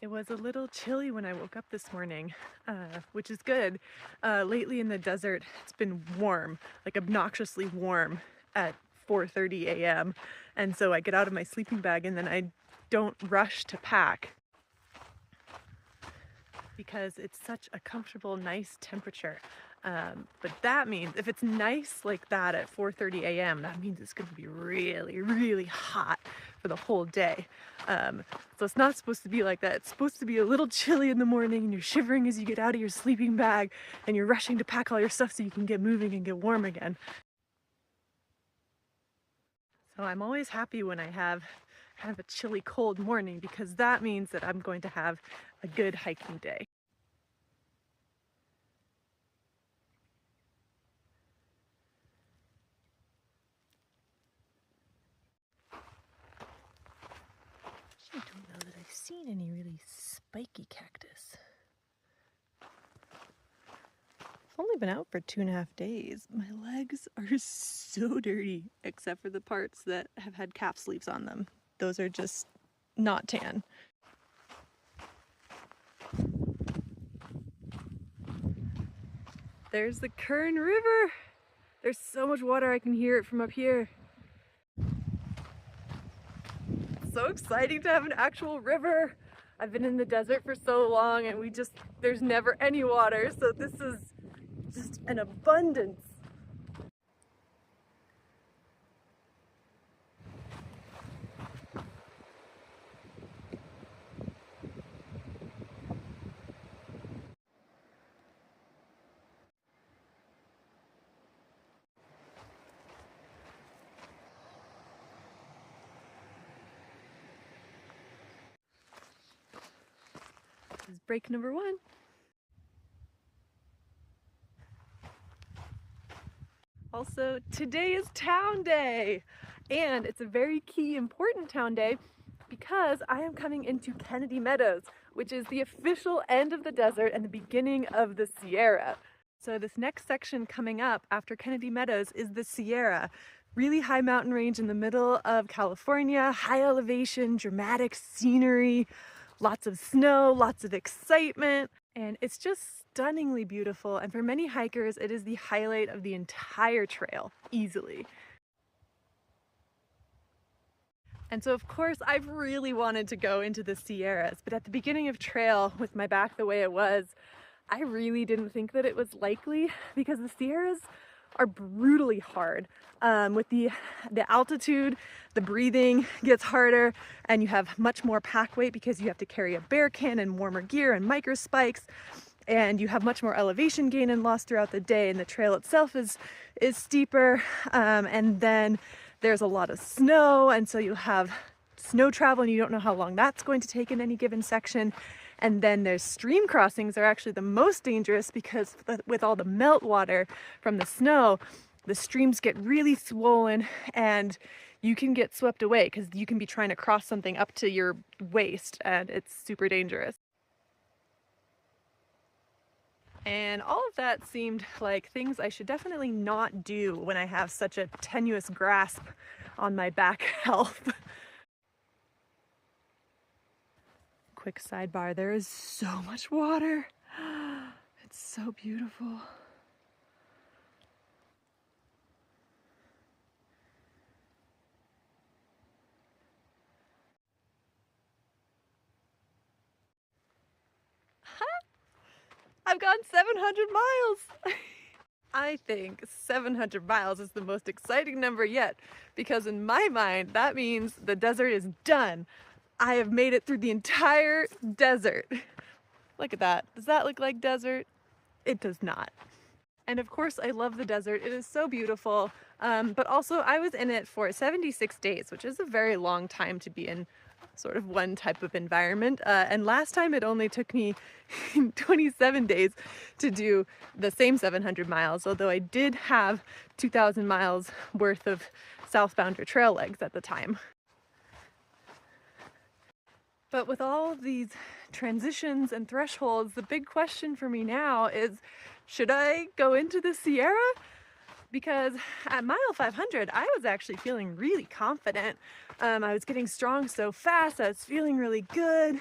It was a little chilly when I woke up this morning, which is good. Lately in the desert, it's been warm, like obnoxiously warm at 4:30 a.m. And so I get out of my sleeping bag and then I don't rush to pack because it's such a comfortable, nice temperature. But that means if it's nice like that at 4:30 a.m., that means it's going to be really, really hot for the whole day. So it's not supposed to be like that. It's supposed to be a little chilly in the morning and you're shivering as you get out of your sleeping bag and you're rushing to pack all your stuff so you can get moving and get warm again. So I'm always happy when I have kind of a chilly, cold morning because that means that I'm going to have a good hiking day. I don't know that I've seen any really spiky cactus. I've only been out for 2.5 days. My legs are so dirty, except for the parts that have had calf sleeves on them. Those are just not tan. There's the Kern River. There's so much water I can hear it from up here. It's so exciting to have an actual river. I've been in the desert for so long and there's never any water, so this is just an abundance. This is break number 1. Also, today is town day, and it's a very key, important town day because I am coming into Kennedy Meadows, which is the official end of the desert and the beginning of the Sierra. So this next section coming up after Kennedy Meadows is the Sierra, really high mountain range in the middle of California, high elevation, dramatic scenery, lots of snow, lots of excitement, and it's just stunningly beautiful. And for many hikers, it is the highlight of the entire trail, easily. And so of course I've really wanted to go into the Sierras, but at the beginning of trail with my back the way it was, I really didn't think that it was likely because the Sierras are brutally hard. With the altitude, the breathing gets harder and you have much more pack weight because you have to carry a bear can and warmer gear and micro spikes, and you have much more elevation gain and loss throughout the day, and the trail itself is steeper, and then there's a lot of snow, and so you have snow travel and you don't know how long that's going to take in any given section. And then there's stream crossings are actually the most dangerous because with all the meltwater from the snow, the streams get really swollen and you can get swept away because you can be trying to cross something up to your waist and it's super dangerous. And all of that seemed like things I should definitely not do when I have such a tenuous grasp on my back health. Quick sidebar, there is so much water. It's so beautiful. I've gone 700 miles. I think 700 miles is the most exciting number yet because in my mind that means the desert is done. I have made it through the entire desert. Look at that. Does that look like desert? It does not. And of course I love the desert. It is so beautiful. But also I was in it for 76 days, which is a very long time to be in sort of one type of environment. And last time it only took me 27 days to do the same 700 miles, although I did have 2,000 miles worth of southbound or trail legs at the time. But with all of these transitions and thresholds, the big question for me now is, should I go into the Sierra? Because at mile 500, I was actually feeling really confident. I was getting strong so fast, I was feeling really good.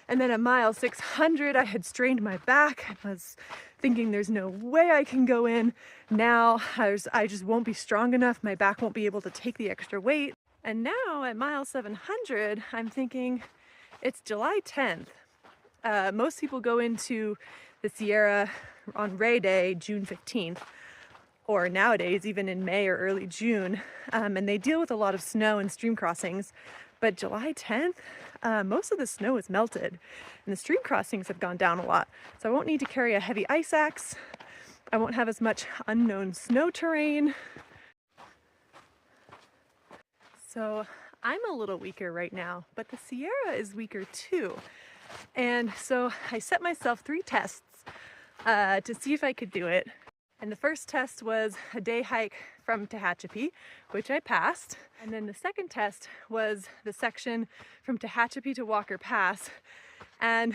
And then at mile 600, I had strained my back. I was thinking there's no way I can go in. Now I just won't be strong enough. My back won't be able to take the extra weight. And now at mile 700, I'm thinking it's July 10th. Most people go into the Sierra on Ray Day, June 15th, or nowadays even in May or early June, and they deal with a lot of snow and stream crossings. But July 10th, most of the snow is melted and the stream crossings have gone down a lot. So I won't need to carry a heavy ice axe. I won't have as much unknown snow terrain. So I'm a little weaker right now, but the Sierra is weaker too. And so I set myself 3 tests to see if I could do it. And the first test was a day hike from Tehachapi, which I passed. And then the second test was the section from Tehachapi to Walker Pass. And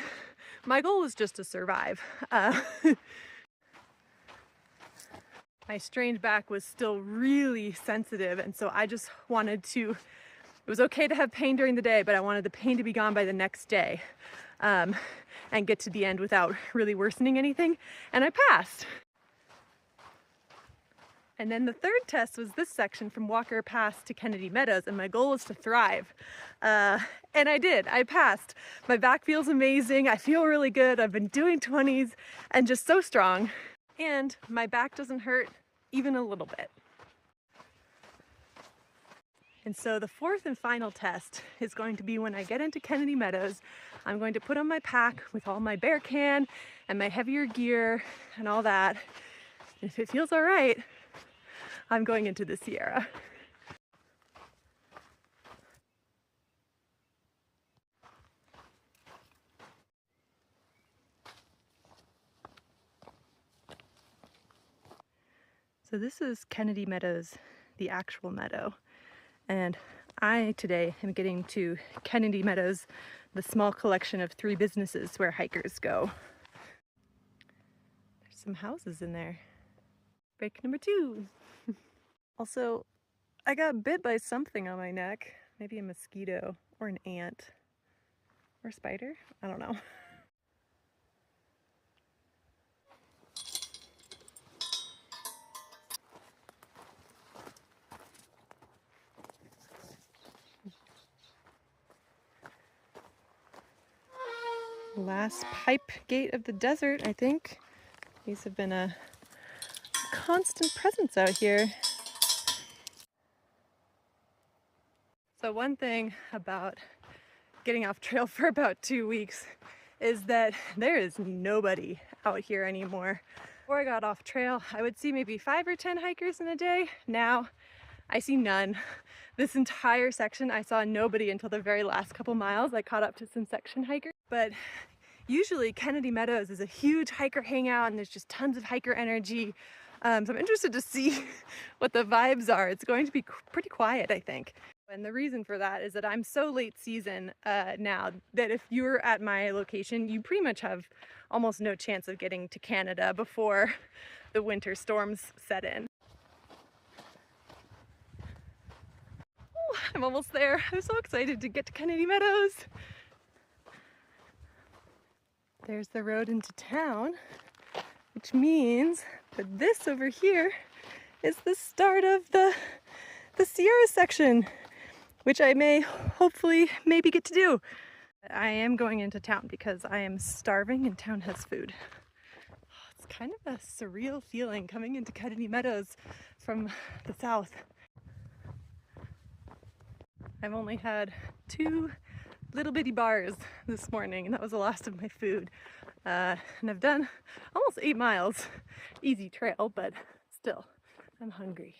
my goal was just to survive. My strained back was still really sensitive, and so I just wanted to, it was okay to have pain during the day, but I wanted the pain to be gone by the next day, and get to the end without really worsening anything, and I passed. And then the third test was this section from Walker Pass to Kennedy Meadows, and my goal was to thrive. And I did, I passed. My back feels amazing, I feel really good, I've been doing 20s and just so strong. And my back doesn't hurt even a little bit. And so the fourth and final test is going to be when I get into Kennedy Meadows. I'm going to put on my pack with all my bear can and my heavier gear and all that. And if it feels all right, I'm going into the Sierra. So this is Kennedy Meadows, the actual meadow. And I today am getting to Kennedy Meadows, the small collection of 3 businesses where hikers go. There's some houses in there. Break number 2. Also, I got bit by something on my neck. Maybe a mosquito or an ant or a spider. I don't know. Last pipe gate of the desert, I think. These have been a constant presence out here. So one thing about getting off trail for about 2 weeks is that there is nobody out here anymore. Before I got off trail, I would see maybe 5 or 10 hikers in a day. Now I see none. This entire section, I saw nobody until the very last couple miles. I caught up to some section hikers, but usually Kennedy Meadows is a huge hiker hangout and there's just tons of hiker energy. So I'm interested to see what the vibes are. It's going to be pretty quiet, I think. And the reason for that is that I'm so late season now that if you're at my location, you pretty much have almost no chance of getting to Canada before the winter storms set in. Ooh, I'm almost there. I'm so excited to get to Kennedy Meadows. There's the road into town, which means that this over here is the start of the Sierra section, which I may hopefully maybe get to do. I am going into town because I am starving and town has food. It's kind of a surreal feeling coming into Kennedy Meadows from the south. I've only had 2 little bitty bars this morning, and that was the last of my food. And I've done almost 8 miles. Easy trail, but still, I'm hungry.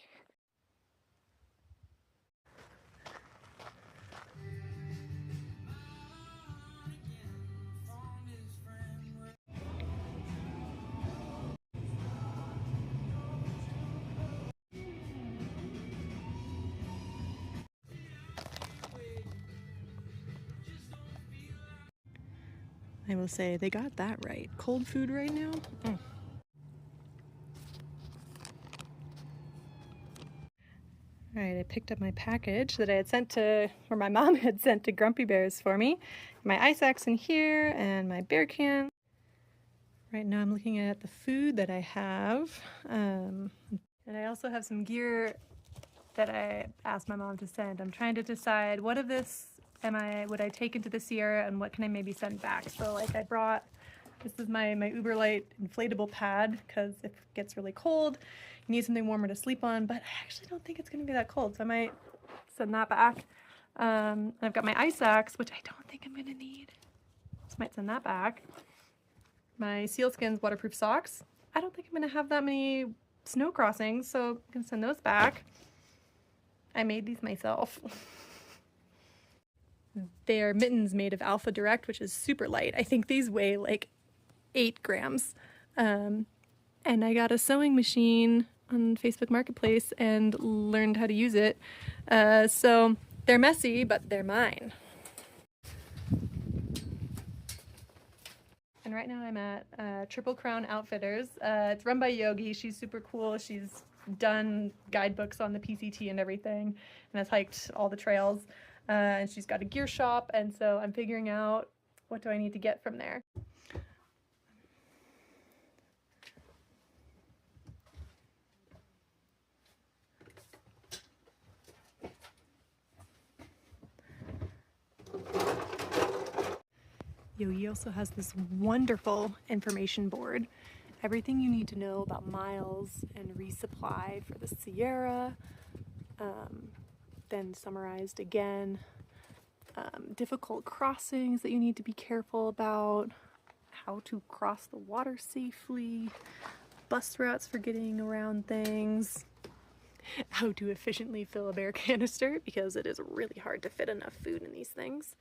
I will say they got that right. Cold food right now? All right, I picked up my package that I had sent to, or my mom had sent to Grumpy Bears for me. My ice axe in here and my bear can. Right now I'm looking at the food that I have. And I also have some gear that I asked my mom to send. I'm trying to decide what of this would I take into the Sierra and what can I maybe send back. So like I brought, this is my Uber Light inflatable pad because if it gets really cold, you need something warmer to sleep on, but I actually don't think it's gonna be that cold, so I might send that back. I've got my ice axe, which I don't think I'm gonna need, so I might send that back. My sealskins waterproof socks. I don't think I'm gonna have that many snow crossings, so I'm gonna send those back. I made these myself. They are mittens made of Alpha Direct, which is super light. I think these weigh like 8 grams. And I got a sewing machine on Facebook Marketplace and learned how to use it. So they're messy, but they're mine. And right now I'm at Triple Crown Outfitters. It's run by Yogi. She's super cool. She's done guidebooks on the PCT and everything and has hiked all the trails. And she's got a gear shop, and so I'm figuring out what do I need to get from there. Yogi also has this wonderful information board. Everything you need to know about miles and resupply for the Sierra, then summarized again. Difficult crossings that you need to be careful about, how to cross the water safely, bus routes for getting around things, how to efficiently fill a bear canister because it is really hard to fit enough food in these things.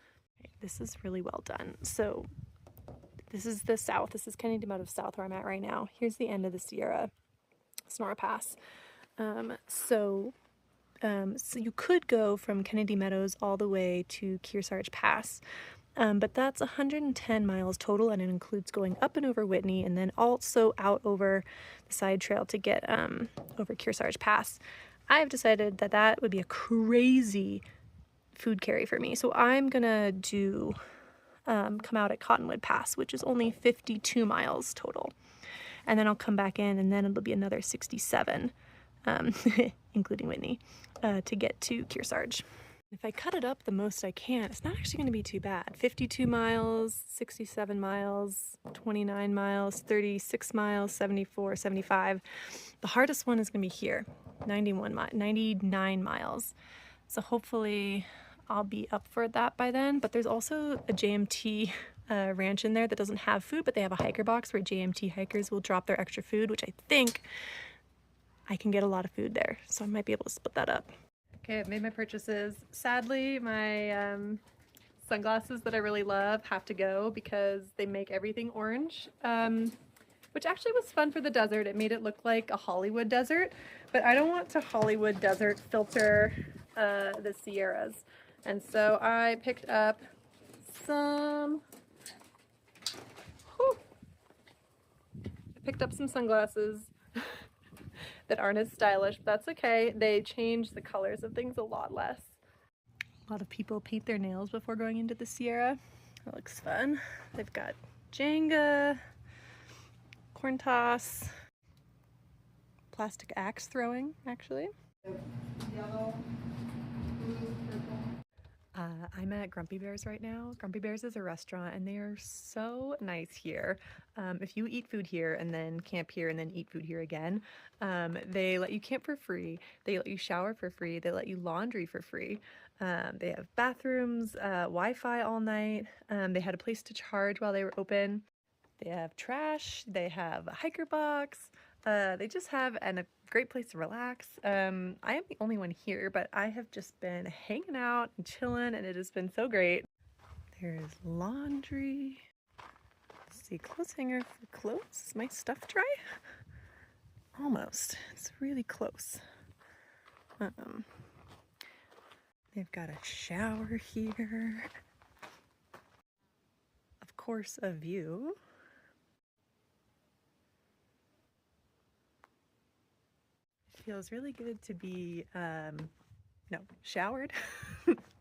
This is really well done. So this is the south. This is Kennedy Meadows South where I'm at right now. Here's the end of the Sierra, Sonora Pass. So you could go from Kennedy Meadows all the way to Kearsarge Pass, but that's 110 miles total, and it includes going up and over Whitney and then also out over the side trail to get over Kearsarge Pass. I have decided that that would be a crazy food carry for me, so I'm gonna do come out at Cottonwood Pass, which is only 52 miles total, and then I'll come back in, and then it'll be another 67, including Whitney, to get to Kearsarge. If I cut it up the most I can, it's not actually going to be too bad. 52 miles, 67 miles, 29 miles, 36 miles, 74, 75. The hardest one is going to be here, 99 miles. So hopefully I'll be up for that by then. But there's also a JMT ranch in there that doesn't have food, but they have a hiker box where JMT hikers will drop their extra food, which I think I can get a lot of food there. So I might be able to split that up. Okay, I've made my purchases. Sadly, my sunglasses that I really love have to go because they make everything orange, which actually was fun for the desert. It made it look like a Hollywood desert, but I don't want to Hollywood desert filter the Sierras. And so I picked up some, sunglasses that aren't as stylish, but that's okay. They change the colors of things a lot less. A lot of people paint their nails before going into the Sierra. That looks fun. They've got Jenga, corn toss, plastic axe throwing, actually. Yellow, blue, purple. I'm at Grumpy Bears right now. Grumpy Bears is a restaurant and they are so nice here. If you eat food here and then camp here and then eat food here again, they let you camp for free, they let you shower for free, they let you laundry for free. They have bathrooms, Wi-Fi all night, they had a place to charge while they were open. They have trash, they have a hiker box, they just have a great place to relax. I am the only one here, but I have just been hanging out and chilling and it has been so great. There's laundry. Let's see, clothes hanger for clothes. Is my stuff dry? Almost. It's really close. They've got a shower here. Of course, a view. feels really good to be, no, showered,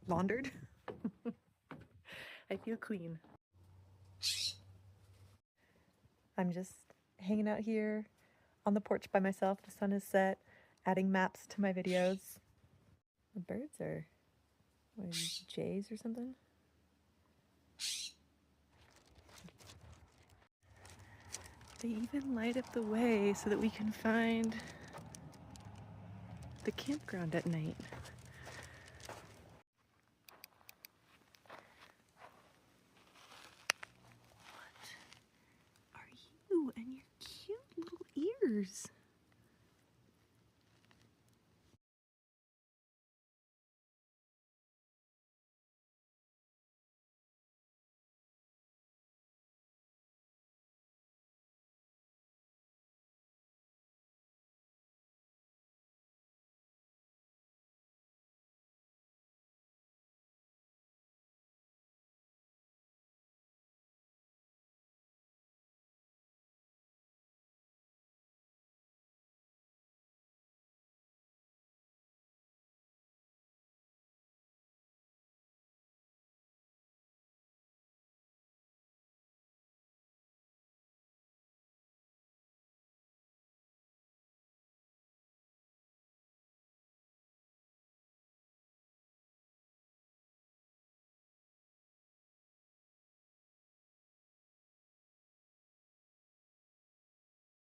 laundered. I feel clean. I'm just hanging out here on the porch by myself. The sun is set, adding maps to my videos. The birds are, what are these, jays or something? They even light up the way so that we can find the campground at night.